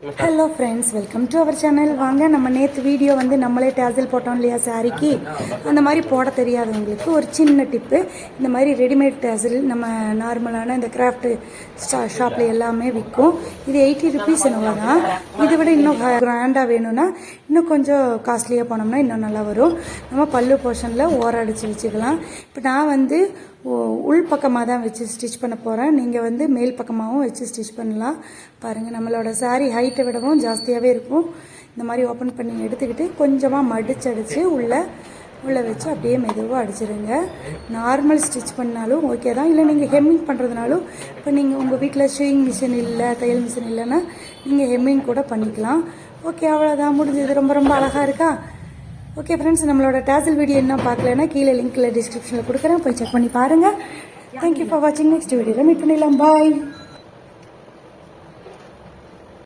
Hello friends, welcome to our channel. வாங்க, நம்ம நேற்று வீடியோ வந்து நம்மளே டேசல் போட்டோம் இல்லையா சாரிக்கு. அந்த மாதிரி போட தெரியாதவங்களுக்கு ஒரு சின்ன டிப்பு. இந்த மாதிரி ரெடிமேட் டேசல் நம்ம நார்மலான இந்த கிராஃப்ட் ஷாப்பில் எல்லாமே விற்கும். இது 80 ருபீஸ் என்னவோ தான். இதை விட இன்னும் கிராண்டாக வேணும்னா இன்னும் கொஞ்சம் காஸ்ட்லியாக போனோம்னா இன்னும் நல்லா வரும். நம்ம பல்லு போர்ஷனில் ஓரம் அடித்து வச்சுக்கலாம். இப்போ நான் வந்து உள் பக்கமாக தான் வச்சு ஸ்டிச் பண்ண போகிறேன். நீங்கள் வந்து மேல் பக்கமாகவும் வச்சு ஸ்டிச் பண்ணலாம். பாருங்கள், நம்மளோட சாரீ ஹைட்டை விடவும் ஜாஸ்தியாகவே இருக்கும். இந்த மாதிரி ஓப்பன் பண்ணி எடுத்துக்கிட்டு கொஞ்சமாக மடிச்சடிச்சு உள்ளே வச்சு அப்படியே மெதுவாக அடிச்சிடுங்க. நார்மல் ஸ்டிச் பண்ணாலும் ஓகே தான். இல்லை நீங்கள் ஹெம்மிங் பண்ணுறதுனாலும், இப்போ நீங்கள் உங்கள் வீட்டில் ஷூயிங் மிஷின் இல்லை, தையல் மிஷின் இல்லைன்னா நீங்கள் ஹெம்மிங் கூட பண்ணிக்கலாம். ஓகே, அவ்வளோதான், முடிஞ்சது. ரொம்ப ரொம்ப அழகாக இருக்கா? ஓகே ஃப்ரெண்ட்ஸ், நம்மளோட டேசல் வீடியோ என்ன பார்க்கலன்னா கீழே லிங்க்கில் டிஸ்கிரிப்ஷனில் கொடுக்குறேன், போய் செக் பண்ணி பாருங்கள். தேங்க்யூ ஃபார் வாட்சிங். நெக்ஸ்ட் வீடியோவில் மீட் பண்ணிடலாம். பாய்.